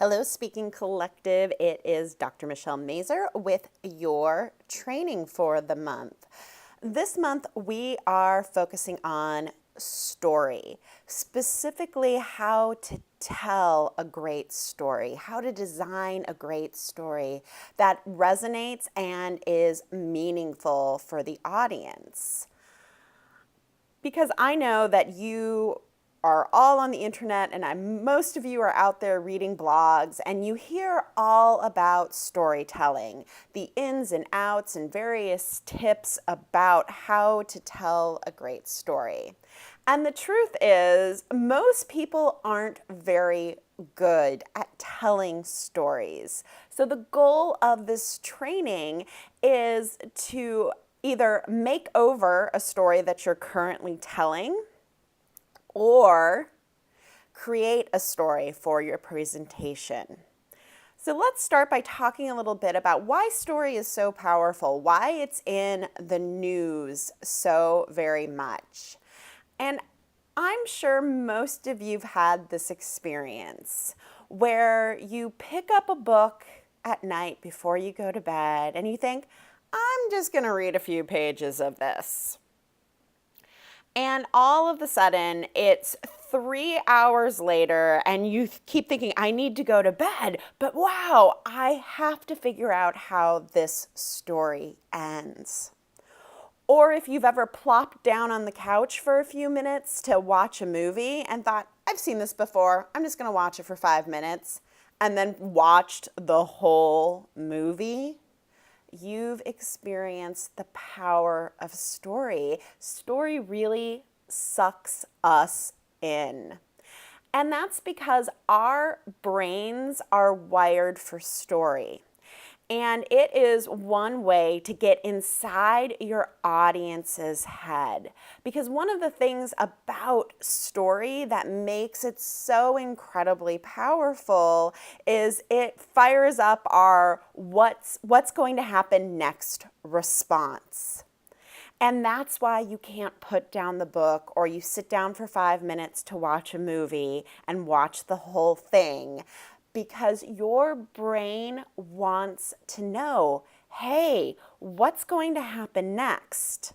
Hello, Speaking Collective. It is Dr. Michelle Mazer with your training for the month. This month, we are focusing on story, specifically how to tell a great story, how to design a great story that resonates and is meaningful for the audience. Because I know that you are all on the internet and most of you are out there reading blogs and you hear all about storytelling, the ins and outs and various tips about how to tell a great story. And the truth is, most people aren't very good at telling stories. So the goal of this training is to either make over a story that you're currently telling or create a story for your presentation. So let's start by talking a little bit about why story is so powerful, why it's in the news so very much. And I'm sure most of you've had this experience where you pick up a book at night before you go to bed and you think, I'm just going to read a few pages of this. And all of a sudden, it's 3 hours later, and you keep thinking, I need to go to bed, but wow, I have to figure out how this story ends. Or if you've ever plopped down on the couch for a few minutes to watch a movie and thought, I've seen this before, I'm just going to watch it for 5 minutes, and then watched the whole movie, you've experienced the power of story. Story really sucks us in. And that's because our brains are wired for story. And it is one way to get inside your audience's head. Because one of the things about story that makes it so incredibly powerful is it fires up our what's going to happen next response. And that's why you can't put down the book or you sit down for 5 minutes to watch a movie and watch the whole thing. Because your brain wants to know, hey, what's going to happen next?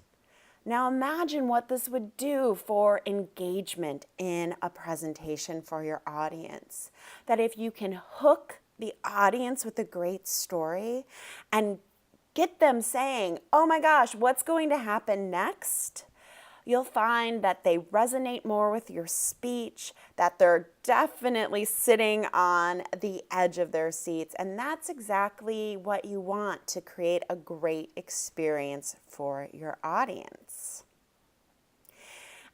Now imagine what this would do for engagement in a presentation for your audience. That if you can hook the audience with a great story and get them saying, oh my gosh, what's going to happen next? You'll find that they resonate more with your speech, that they're definitely sitting on the edge of their seats. And that's exactly what you want to create a great experience for your audience.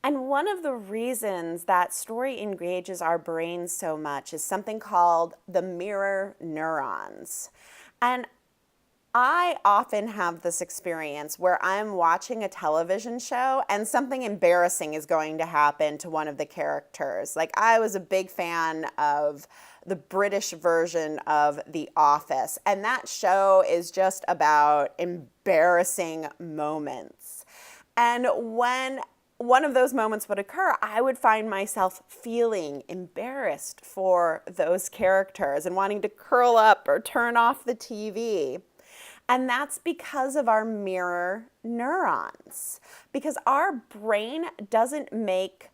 And one of the reasons that story engages our brains so much is something called the mirror neurons. And I often have this experience where I'm watching a television show and something embarrassing is going to happen to one of the characters. Like, I was a big fan of the British version of The Office, and that show is just about embarrassing moments. And when one of those moments would occur, I would find myself feeling embarrassed for those characters and wanting to curl up or turn off the TV. And that's because of our mirror neurons. Because our brain doesn't make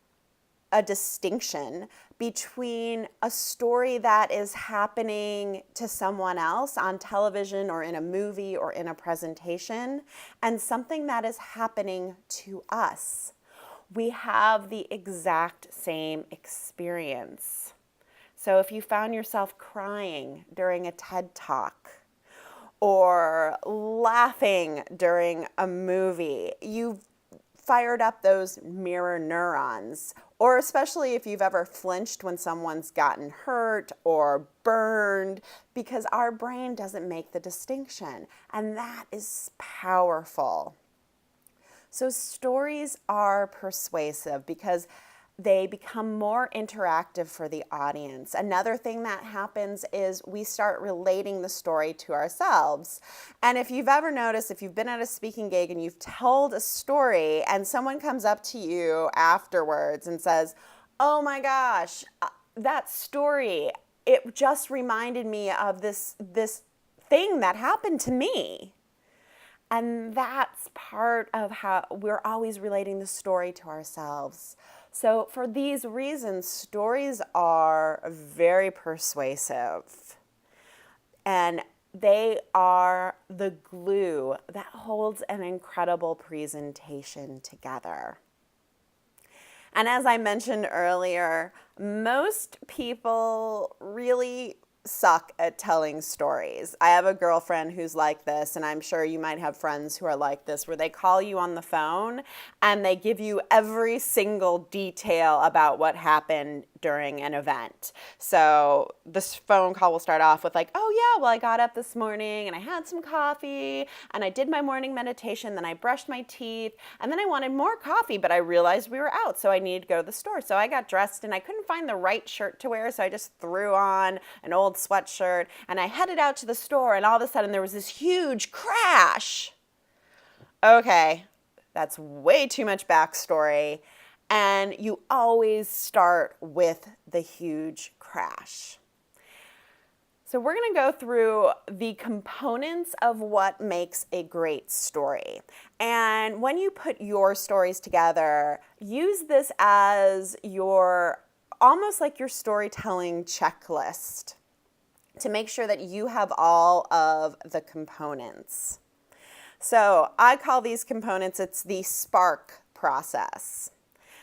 a distinction between a story that is happening to someone else on television or in a movie or in a presentation and something that is happening to us. We have the exact same experience. So if you found yourself crying during a TED Talk, or laughing during a movie, you've fired up those mirror neurons. Or especially if you've ever flinched when someone's gotten hurt or burned, because our brain doesn't make the distinction. And that is powerful. So stories are persuasive because they become more interactive for the audience. Another thing that happens is we start relating the story to ourselves. And if you've ever noticed, if you've been at a speaking gig and you've told a story and someone comes up to you afterwards and says, oh my gosh, that story, it just reminded me of this thing that happened to me. And that's part of how we're always relating the story to ourselves. So for these reasons, stories are very persuasive. And they are the glue that holds an incredible presentation together. And as I mentioned earlier, most people really suck at telling stories. I have a girlfriend who's like this, and I'm sure you might have friends who are like this, where they call you on the phone and they give you every single detail about what happened during an event. So this phone call will start off with like, oh yeah, well I got up this morning and I had some coffee and I did my morning meditation, then I brushed my teeth, and then I wanted more coffee, but I realized we were out, so I needed to go to the store. So I got dressed and I couldn't find the right shirt to wear, so I just threw on an old sweatshirt and I headed out to the store, and all of a sudden there was this huge crash. Okay, that's way too much backstory. And you always start with the huge crash. So we're going to go through the components of what makes a great story. And when you put your stories together, use this as your, almost like your storytelling checklist to make sure that you have all of the components. So I call these components, it's the SPARK process.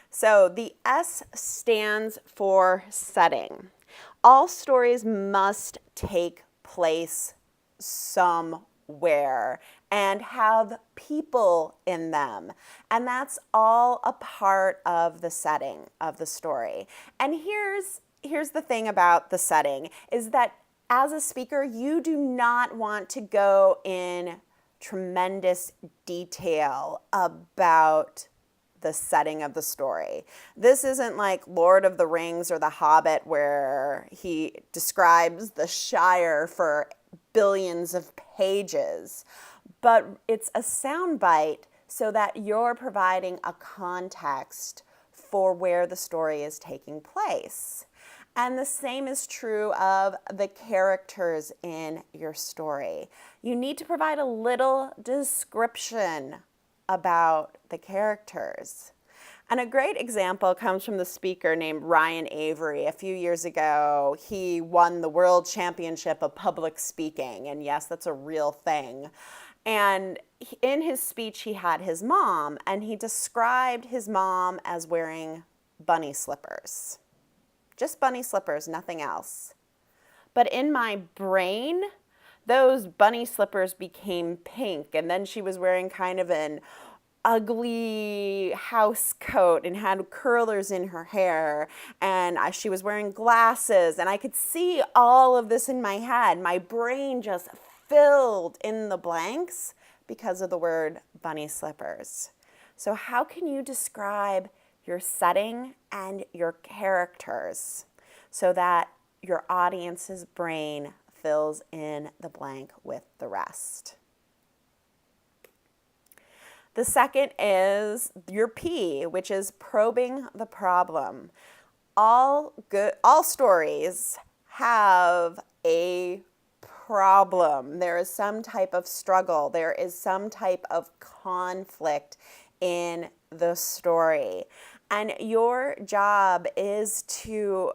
So the S stands for setting. All stories must take place somewhere and have people in them. And that's all a part of the setting of the story. And here's the thing about the setting, is that as a speaker, you do not want to go in tremendous detail about the setting of the story. This isn't like Lord of the Rings or The Hobbit, where he describes the Shire for billions of pages, but it's a soundbite so that you're providing a context for where the story is taking place. And the same is true of the characters in your story. You need to provide a little description about the characters. And a great example comes from the speaker named Ryan Avery. A few years ago, he won the World Championship of Public Speaking. And yes, that's a real thing. And in his speech, he had his mom, and he described his mom as wearing bunny slippers. Just bunny slippers, nothing else. But in my brain, those bunny slippers became pink, and then she was wearing kind of an ugly house coat and had curlers in her hair, and she was wearing glasses, and I could see all of this in my head. My brain just filled in the blanks because of the word bunny slippers. So how can you describe your setting and your characters so that your audience's brain fills in the blank with the rest? The second is your P, which is probing the problem. All stories have a problem. There is some type of struggle. There is some type of conflict in the story. And your job is to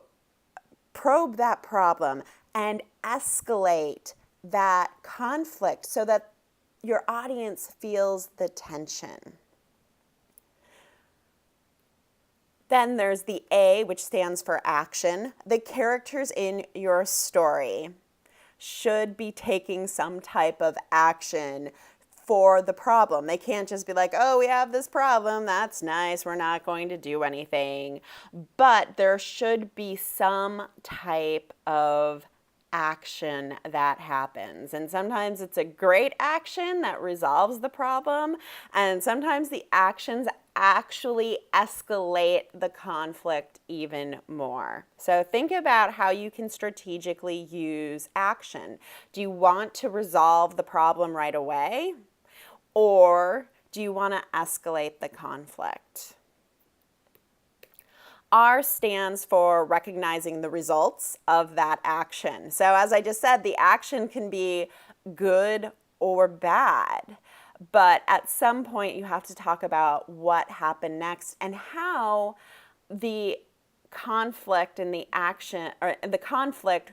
probe that problem and escalate that conflict so that your audience feels the tension. Then there's the A, which stands for action. The characters in your story should be taking some type of action for the problem. They can't just be like, oh, we have this problem, that's nice, we're not going to do anything. But there should be some type of action that happens. And sometimes it's a great action that resolves the problem, and sometimes the actions actually escalate the conflict even more. So think about how you can strategically use action. Do you want to resolve the problem right away? Or do you want to escalate the conflict? R stands for recognizing the results of that action. So as I just said, the action can be good or bad, but at some point you have to talk about what happened next and how the conflict and the action, or the conflict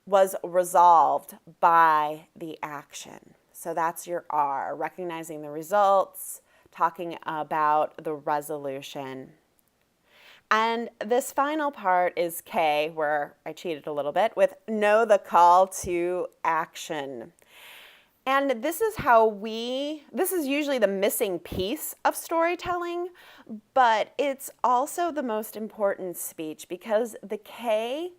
was resolved by the action. So that's your R, recognizing the results, talking about the resolution. And this final part is K, where I cheated a little bit, with know the call to action. And this is this is usually the missing piece of storytelling, but it's also the most important speech because the K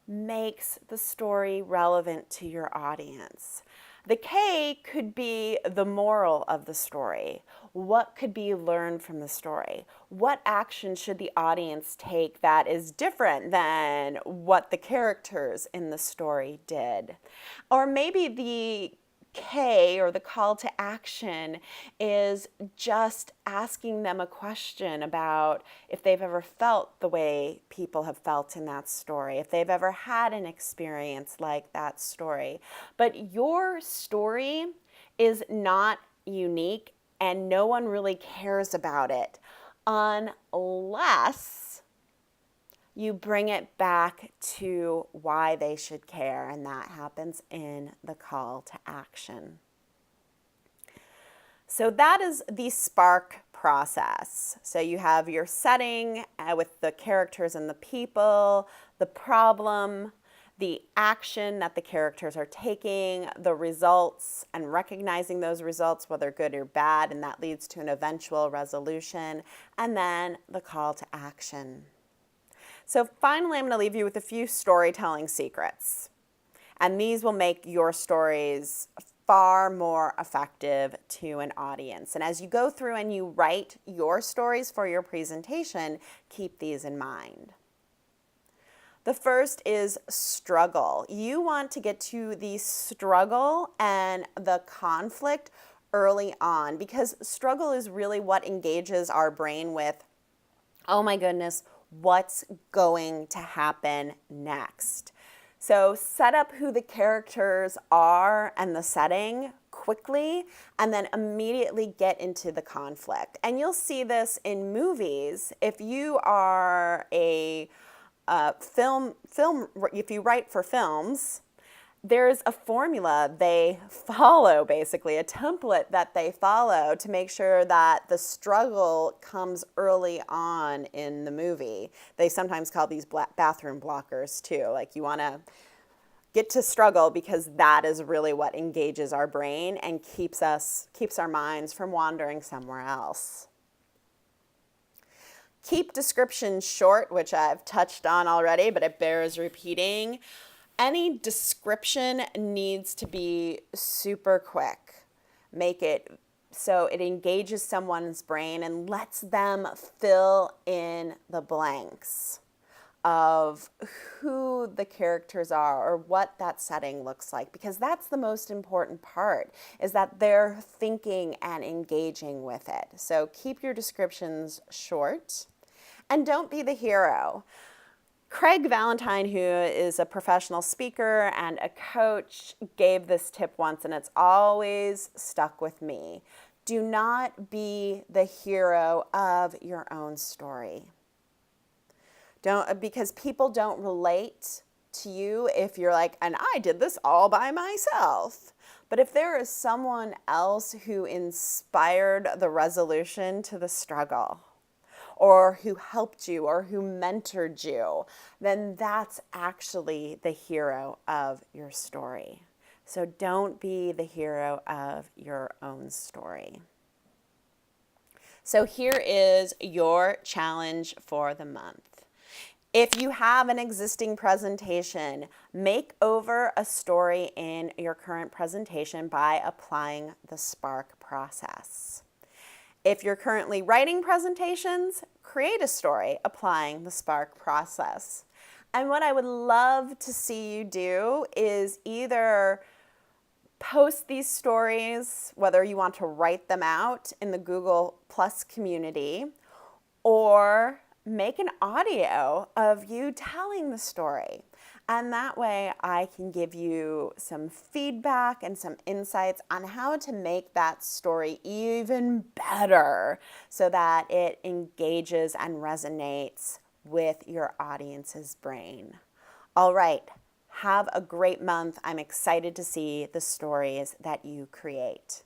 makes the story relevant to your audience. The K could be the moral of the story. What could be learned from the story? What action should the audience take that is different than what the characters in the story did? Or maybe the K, or the call to action, is just asking them a question about if they've ever felt the way people have felt in that story, if they've ever had an experience like that story. But your story is not unique and no one really cares about it unless you bring it back to why they should care, and that happens in the call to action. So that is the spark process. So you have your setting with the characters and the people, the problem, the action that the characters are taking, the results, and recognizing those results, whether good or bad, and that leads to an eventual resolution, and then the call to action. So finally, I'm going to leave you with a few storytelling secrets. And these will make your stories far more effective to an audience. And as you go through and you write your stories for your presentation, keep these in mind. The first is struggle. You want to get to the struggle and the conflict early on because struggle is really what engages our brain with, oh my goodness, what's going to happen next? So set up who the characters are and the setting quickly, and then immediately get into the conflict. And you'll see this in movies. If you are a if you write for films, there's a formula they follow, basically, a template that they follow to make sure that the struggle comes early on in the movie. They sometimes call these bathroom blockers too. Like you want to get to struggle because that is really what engages our brain and keeps our minds from wandering somewhere else. Keep descriptions short, which I've touched on already, but it bears repeating. Any description needs to be super quick. Make it so it engages someone's brain and lets them fill in the blanks of who the characters are or what that setting looks like, because that's the most important part, is that they're thinking and engaging with it. So keep your descriptions short and don't be the hero. Craig Valentine, who is a professional speaker and a coach, gave this tip once, and it's always stuck with me. Do not be the hero of your own story. Because people don't relate to you if you're like, and I did this all by myself. But if there is someone else who inspired the resolution to the struggle, or who helped you, or who mentored you, then that's actually the hero of your story. So don't be the hero of your own story. So here is your challenge for the month. If you have an existing presentation, make over a story in your current presentation by applying the SPARK process. If you're currently writing presentations, create a story applying the SPARK process. And what I would love to see you do is either post these stories, whether you want to write them out in the Google Plus community, or make an audio of you telling the story. And that way I can give you some feedback and some insights on how to make that story even better so that it engages and resonates with your audience's brain. All right, have a great month. I'm excited to see the stories that you create.